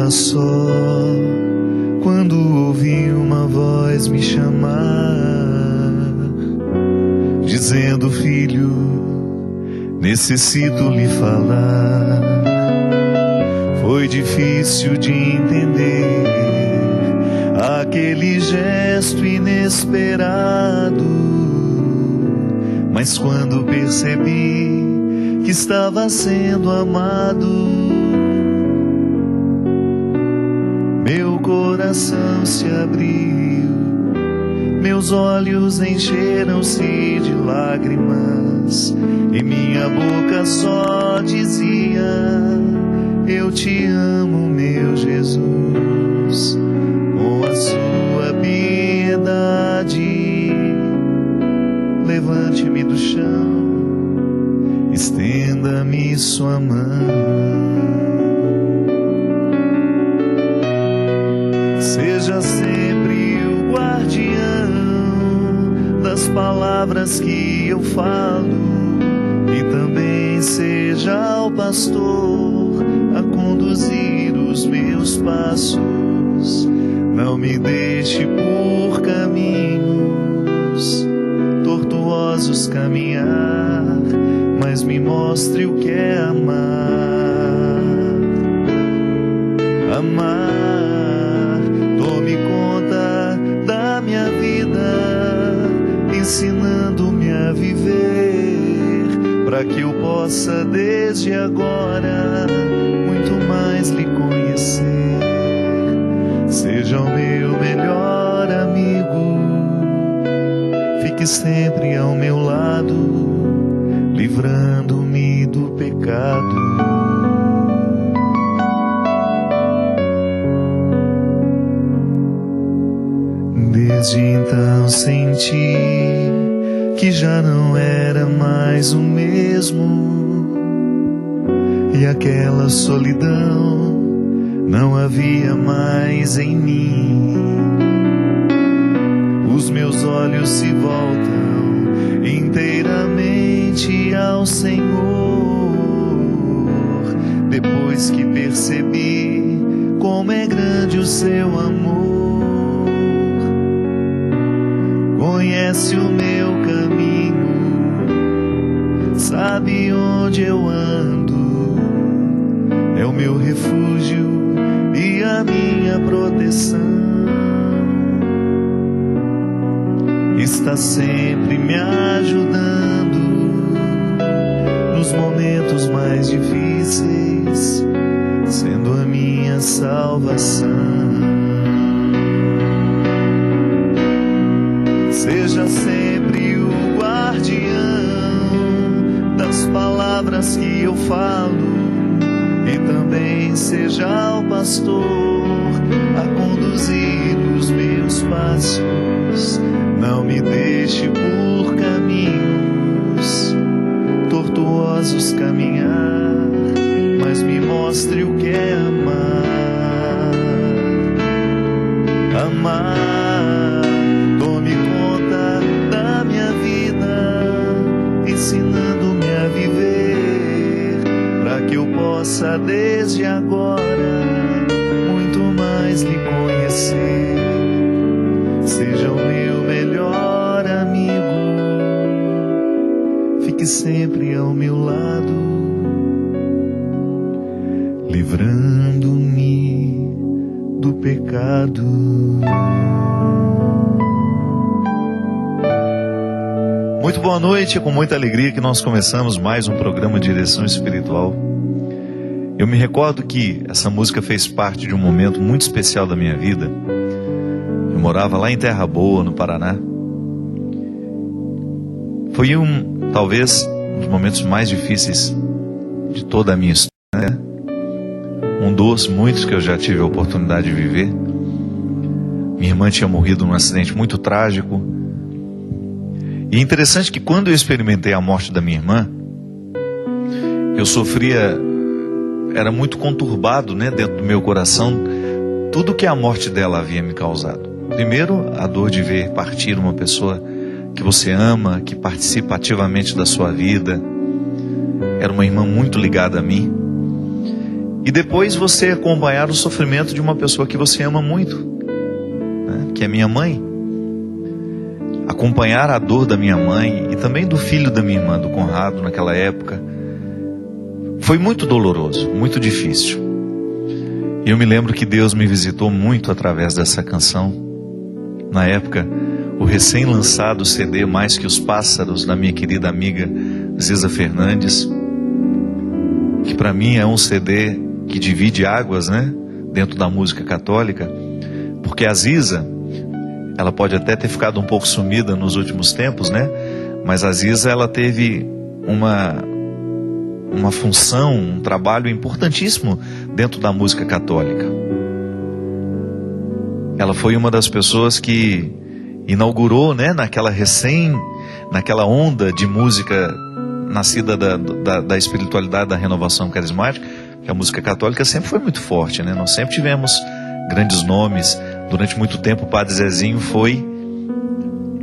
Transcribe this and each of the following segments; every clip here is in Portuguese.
estava só, quando ouvi uma voz me chamar, dizendo: filho, necessito lhe falar. Foi difícil de entender aquele gesto inesperado, mas quando percebi que estava sendo amado, meu coração se abriu, meus olhos encheram-se de lágrimas e minha boca só dizia: eu te amo, meu Jesus, com a sua piedade. Levante-me do chão, estenda-me sua mão. Seja sempre o guardião das palavras que eu falo, e também seja o pastor a conduzir os meus passos. Não me deixe por caminhos tortuosos caminhar, mas me mostre o que é amar. Amar, tome conta da minha vida, ensinando-me a viver, para que eu possa desde agora muito mais lhe conhecer. Seja o meu melhor amigo, fique sempre ao meu lado, livrando-me do pecado. Desde então senti que já não era mais o mesmo, e aquela solidão não havia mais em mim. Os meus olhos se voltam inteiramente ao Senhor, depois que percebi como é grande o seu amor. Conhece o meu caminho, sabe onde eu ando, é o meu refúgio e a minha proteção. Está sempre me ajudando nos momentos mais difíceis, sendo a minha salvação. Seja sempre o guardião das palavras que eu falo, e também seja o pastor a conduzir os meus passos. Não me deixe por caminhos tortuosos caminhar, mas me mostre o que é amar. Amar, tome conta da minha vida, ensinando-me a viver, para que eu possa desde agora muito mais lhe conhecer. Seja o meu melhor amigo, fique sempre ao meu lado, livrando-me do pecado. Muito boa noite, é com muita alegria que nós começamos mais um programa de direção espiritual. Eu me recordo que essa música fez parte de um momento muito especial da minha vida. Eu morava lá em Terra Boa, no Paraná. Foi talvez, um dos momentos mais difíceis de toda a minha história, né? Um dos muitos que eu já tive a oportunidade de viver. Minha irmã tinha morrido num acidente muito trágico. E é interessante que quando eu experimentei a morte da minha irmã, eu sofria, era muito conturbado, né, dentro do meu coração, tudo que a morte dela havia me causado. Primeiro, a dor de ver partir uma pessoa que você ama, que participa ativamente da sua vida. Era uma irmã muito ligada a mim. E depois você acompanhar o sofrimento de uma pessoa que você ama muito, né? Que é minha mãe. Acompanhar a dor da minha mãe e também do filho da minha irmã, do Conrado, naquela época, foi muito doloroso, muito difícil. E eu me lembro que Deus me visitou muito através dessa canção. Na época, o recém-lançado CD Mais Que os Pássaros, da minha querida amiga Ziza Fernandes, que para mim é um CD que divide águas, né, dentro da música católica, porque a Ziza, ela pode até ter ficado um pouco sumida nos últimos tempos, né, mas a Ziza, ela teve uma função, um trabalho importantíssimo dentro da música católica. Ela foi uma das pessoas que inaugurou, né, naquela onda de música nascida da espiritualidade da renovação carismática, que a música católica sempre foi muito forte, né? Nós sempre tivemos grandes nomes. Durante muito tempo o Padre Zezinho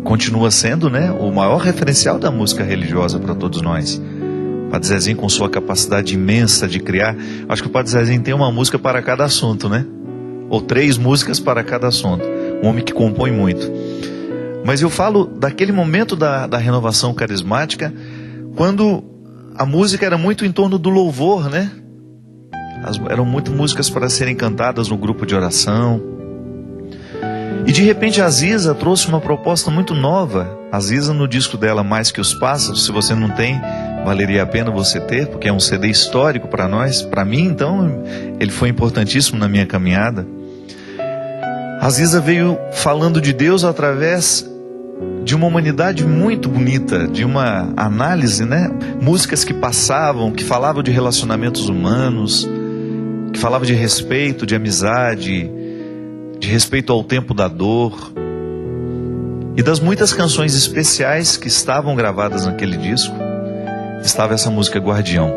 continua sendo, né, o maior referencial da música religiosa para todos nós. O Padre Zezinho, com sua capacidade imensa de criar, acho que o Padre Zezinho tem uma música para cada assunto, né? Ou 3 músicas para cada assunto. Um homem que compõe muito. Mas eu falo daquele momento da renovação carismática, quando a música era muito em torno do louvor, né? Eram muito músicas para serem cantadas no grupo de oração. E de repente a Ziza trouxe uma proposta muito nova. A Ziza, no disco dela Mais Que os Pássaros, se você não tem, valeria a pena você ter, porque é um CD histórico para nós. Para mim, então, ele foi importantíssimo na minha caminhada. A Ziza veio falando de Deus através de uma humanidade muito bonita, de uma análise, né? Músicas que passavam, que falavam de relacionamentos humanos, que falavam de respeito, de amizade, de respeito ao tempo da dor. E das muitas canções especiais que estavam gravadas naquele disco, estava essa música Guardião,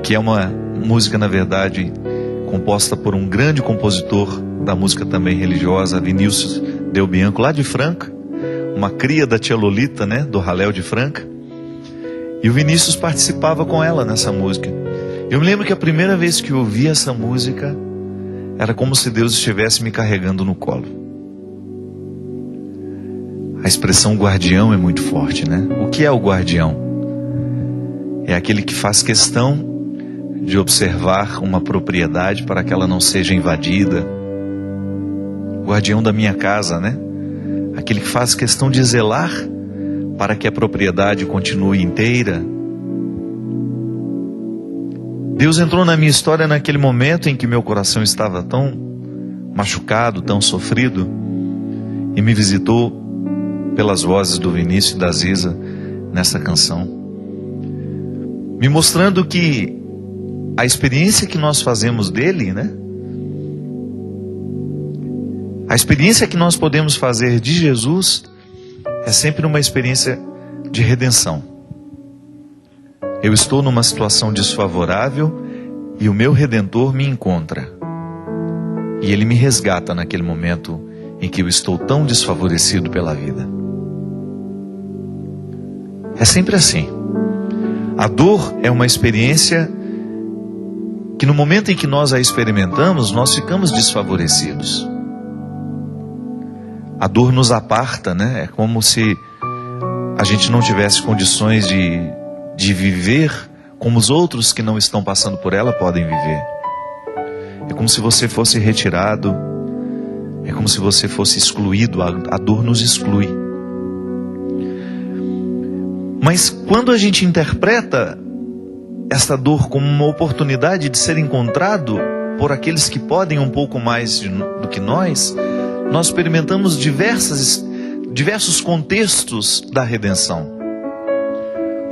que é uma música, na verdade, composta por um grande compositor da música também religiosa, Vinícius Del Bianco, lá de Franca, uma cria da tia Lolita, né, do Raléu de Franca. E o Vinícius participava com ela nessa música. Eu me lembro que a primeira vez que eu ouvi essa música, era como se Deus estivesse me carregando no colo. A expressão guardião é muito forte, né? O que é o guardião? É aquele que faz questão de observar uma propriedade para que ela não seja invadida. Guardião da minha casa, né? Aquele que faz questão de zelar para que a propriedade continue inteira. Deus entrou na minha história naquele momento em que meu coração estava tão machucado, tão sofrido, e me visitou pelas vozes do Vinícius e da Ziza nessa canção, me mostrando que a experiência que nós fazemos dele, né? A experiência que nós podemos fazer de Jesus é sempre uma experiência de redenção. Eu estou numa situação desfavorável e o meu Redentor me encontra. E Ele me resgata naquele momento em que eu estou tão desfavorecido pela vida. É sempre assim. A dor é uma experiência que no momento em que nós a experimentamos, nós ficamos desfavorecidos. A dor nos aparta, né? É como se a gente não tivesse condições de viver como os outros que não estão passando por ela podem viver. É como se você fosse retirado, é como se você fosse excluído, a dor nos exclui. Mas quando a gente interpreta essa dor como uma oportunidade de ser encontrado por aqueles que podem um pouco mais do que nós experimentamos diversos contextos da redenção.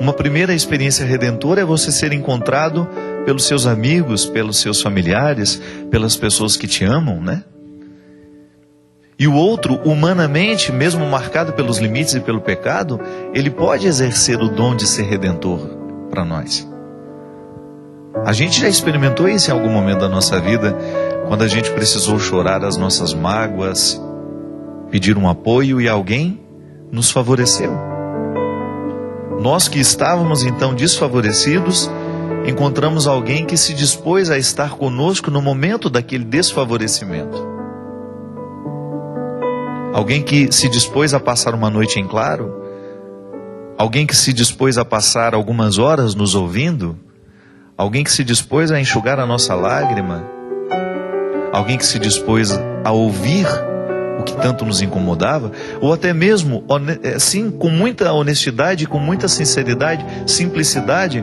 Uma primeira experiência redentora é você ser encontrado pelos seus amigos, pelos seus familiares, pelas pessoas que te amam, né? E o outro, humanamente, mesmo marcado pelos limites e pelo pecado, ele pode exercer o dom de ser redentor para nós. A gente já experimentou isso em algum momento da nossa vida, quando a gente precisou chorar as nossas mágoas, pedir um apoio e alguém nos favoreceu. Nós que estávamos então desfavorecidos, encontramos alguém que se dispôs a estar conosco no momento daquele desfavorecimento. Alguém que se dispôs a passar uma noite em claro. Alguém que se dispôs a passar algumas horas nos ouvindo. Alguém que se dispôs a enxugar a nossa lágrima. Alguém que se dispôs a ouvir o que tanto nos incomodava. Ou até mesmo, assim, com muita honestidade, com muita sinceridade, simplicidade,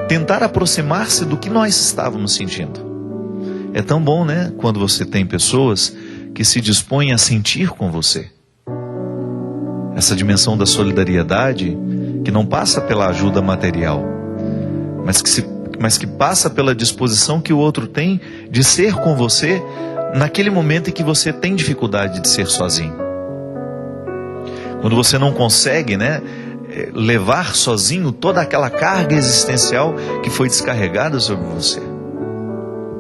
tentar aproximar-se do que nós estávamos sentindo. É tão bom, né? Quando você tem pessoas que se dispõem a sentir com você. Essa dimensão da solidariedade, que não passa pela ajuda material, mas que passa pela disposição que o outro tem de ser com você naquele momento em que você tem dificuldade de ser sozinho. Quando você não consegue, levar sozinho toda aquela carga existencial que foi descarregada sobre você.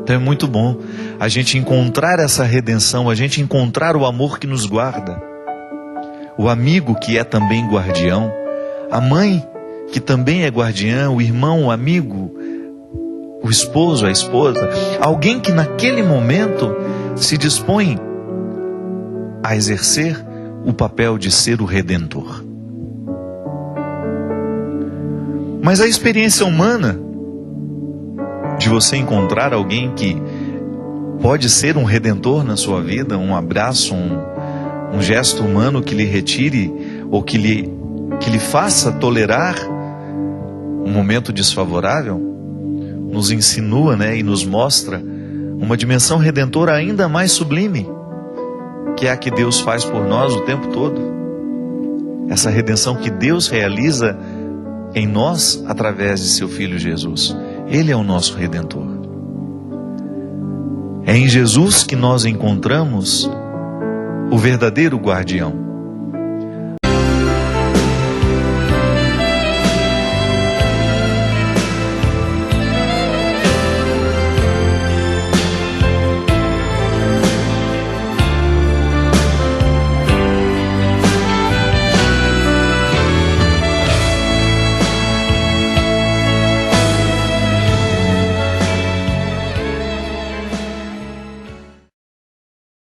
Então é muito bom a gente encontrar essa redenção, a gente encontrar o amor que nos guarda, o amigo que é também guardião, a mãe que também é guardiã, o irmão, o amigo, o esposo, a esposa, alguém que naquele momento se dispõe a exercer o papel de ser o redentor. Mas a experiência humana de você encontrar alguém que pode ser um redentor na sua vida, um abraço, um gesto humano que lhe retire ou que lhe faça tolerar um momento desfavorável, nos insinua, e nos mostra uma dimensão redentora ainda mais sublime, que é a que Deus faz por nós o tempo todo. Essa redenção que Deus realiza em nós através de seu Filho Jesus. Ele é o nosso Redentor. É em Jesus que nós encontramos o verdadeiro guardião.